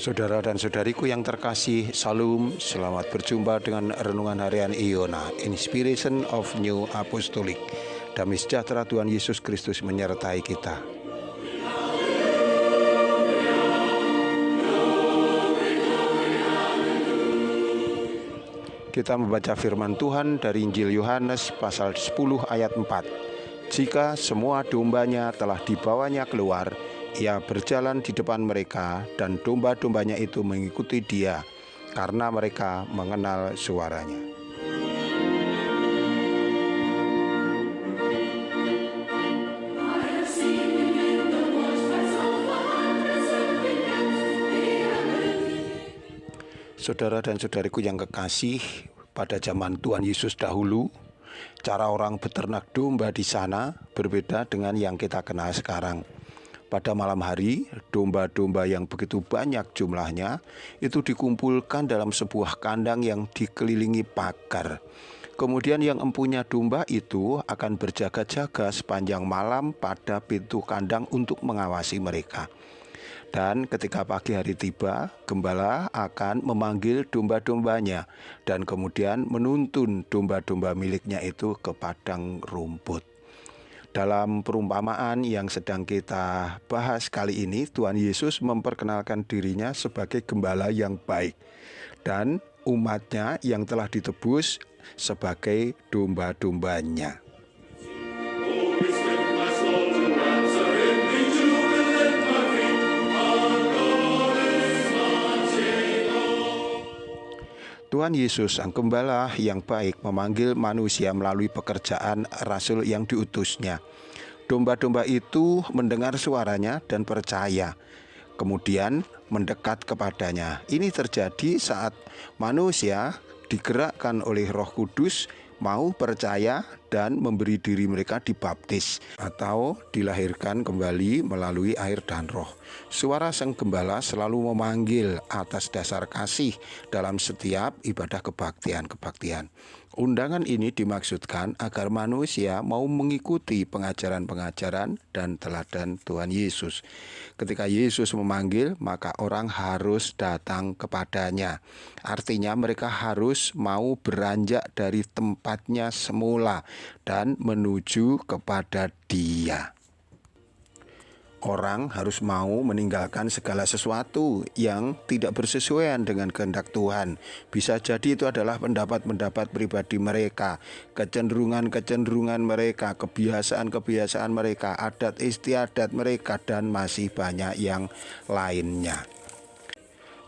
Saudara dan saudariku yang terkasih, Salam, selamat berjumpa dengan Renungan Harian Iona, Inspiration of New Apostolic. Damai sejahtera Tuhan Yesus Kristus menyertai kita. Kita membaca firman Tuhan dari Injil Yohanes pasal 10 ayat 4. Jika semua dombanya telah dibawanya keluar, ia berjalan di depan mereka dan domba-dombanya itu mengikuti dia karena mereka mengenal suaranya. Saudara dan saudariku yang kekasih, pada zaman Tuhan Yesus dahulu, cara orang beternak domba di sana berbeda dengan yang kita kenal sekarang. Pada malam hari, domba-domba yang begitu banyak jumlahnya itu dikumpulkan dalam sebuah kandang yang dikelilingi pagar. Kemudian yang empunya domba itu akan berjaga-jaga sepanjang malam pada pintu kandang untuk mengawasi mereka. Dan ketika pagi hari tiba, gembala akan memanggil domba-dombanya dan kemudian menuntun domba-domba miliknya itu ke padang rumput. Dalam perumpamaan yang sedang kita bahas kali ini, Tuhan Yesus memperkenalkan dirinya sebagai gembala yang baik dan umatnya yang telah ditebus sebagai domba-dombanya. Tuhan Yesus, Sang Gembala yang baik, memanggil manusia melalui pekerjaan rasul yang diutusnya. Domba-domba itu mendengar suaranya dan percaya, kemudian mendekat kepadanya. Ini terjadi saat manusia digerakkan oleh Roh Kudus mau percaya dan memberi diri mereka dibaptis atau dilahirkan kembali melalui air dan roh. Suara Sang Gembala selalu memanggil atas dasar kasih dalam setiap ibadah kebaktian. Undangan ini dimaksudkan agar manusia mau mengikuti pengajaran-pengajaran dan teladan Tuhan Yesus. Ketika Yesus memanggil, maka orang harus datang kepadanya. Artinya mereka harus mau beranjak dari tempatnya semula dan menuju kepada Dia. Orang harus mau meninggalkan segala sesuatu yang tidak bersesuaian dengan kehendak Tuhan. Bisa jadi itu adalah pendapat-pendapat pribadi mereka, kecenderungan-kecenderungan mereka, kebiasaan-kebiasaan mereka, adat istiadat mereka, dan masih banyak yang lainnya.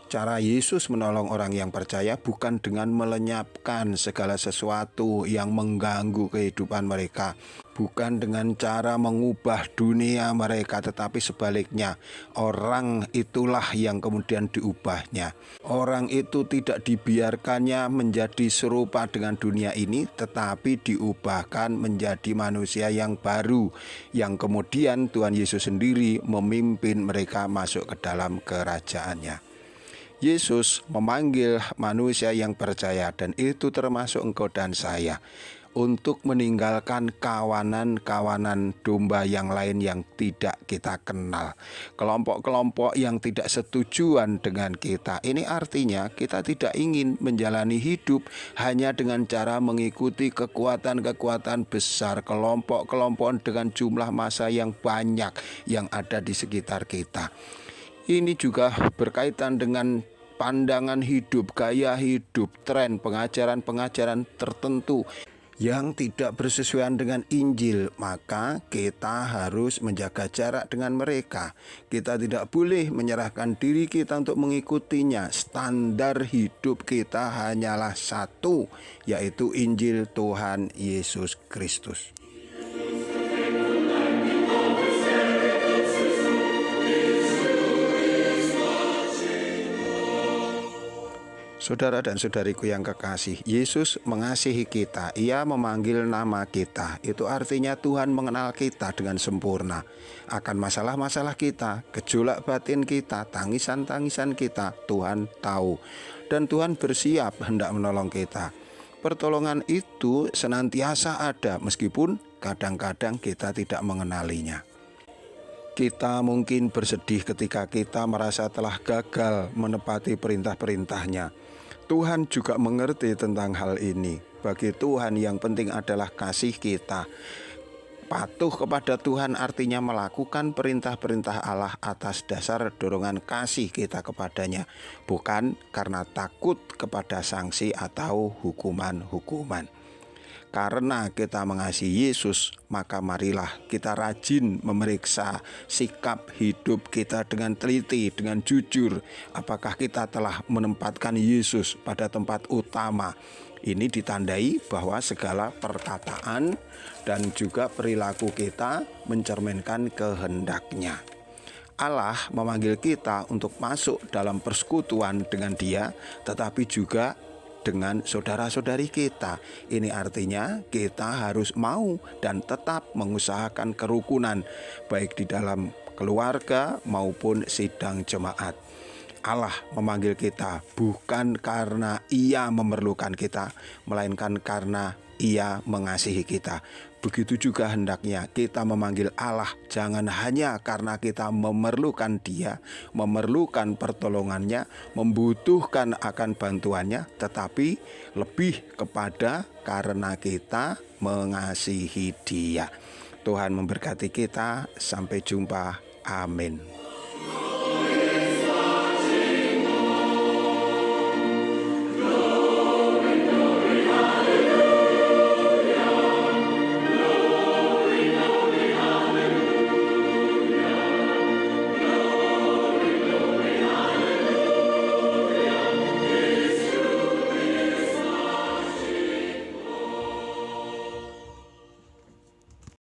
Cara Yesus menolong orang yang percaya bukan dengan melenyapkan segala sesuatu yang mengganggu kehidupan mereka, bukan dengan cara mengubah dunia mereka, tetapi sebaliknya, orang itulah yang kemudian diubahnya. Orang itu tidak dibiarkannya menjadi serupa dengan dunia ini, tetapi diubahkan menjadi manusia yang baru, yang kemudian Tuhan Yesus sendiri memimpin mereka masuk ke dalam kerajaannya. Yesus memanggil manusia yang percaya, dan itu termasuk engkau dan saya, untuk meninggalkan kawanan-kawanan domba yang lain yang tidak kita kenal, kelompok-kelompok yang tidak setujuan dengan kita. Ini artinya kita tidak ingin menjalani hidup hanya dengan cara mengikuti kekuatan-kekuatan besar, kelompok-kelompok dengan jumlah massa yang banyak yang ada di sekitar kita. Ini juga berkaitan dengan pandangan hidup, gaya hidup, tren, pengajaran-pengajaran tertentu yang tidak bersesuaian dengan Injil. Maka kita harus menjaga jarak dengan mereka. Kita tidak boleh menyerahkan diri kita untuk mengikutinya. Standar hidup kita hanyalah satu, yaitu Injil Tuhan Yesus Kristus. Saudara dan saudariku yang kekasih, Yesus mengasihi kita. Ia memanggil nama kita. Itu artinya Tuhan mengenal kita dengan sempurna. Akan masalah-masalah kita, gejolak batin kita, tangisan-tangisan kita, Tuhan tahu. Dan Tuhan bersiap hendak menolong kita. Pertolongan itu senantiasa ada meskipun kadang-kadang kita tidak mengenalinya. Kita mungkin bersedih ketika kita merasa telah gagal menepati perintah-perintahnya. Tuhan juga mengerti tentang hal ini. Bagi Tuhan yang penting adalah kasih kita. Patuh kepada Tuhan artinya melakukan perintah-perintah Allah atas dasar dorongan kasih kita kepadanya, bukan karena takut kepada sanksi atau hukuman-hukuman. Karena kita mengasihi Yesus, maka marilah kita rajin memeriksa sikap hidup kita dengan teliti, dengan jujur. Apakah kita telah menempatkan Yesus pada tempat utama? Ini ditandai bahwa segala perkataan dan juga perilaku kita mencerminkan kehendak-Nya. Allah memanggil kita untuk masuk dalam persekutuan dengan Dia, tetapi juga dengan saudara-saudari kita. Ini artinya kita harus mau dan tetap mengusahakan kerukunan, baik di dalam keluarga maupun sidang jemaat. Allah memanggil kita bukan karena Ia memerlukan kita, melainkan karena Ia mengasihi kita. Begitu juga hendaknya kita memanggil Allah jangan hanya karena kita memerlukan Dia, memerlukan pertolongannya, membutuhkan akan bantuannya, tetapi lebih kepada karena kita mengasihi Dia. Tuhan memberkati kita. Sampai jumpa. Amin.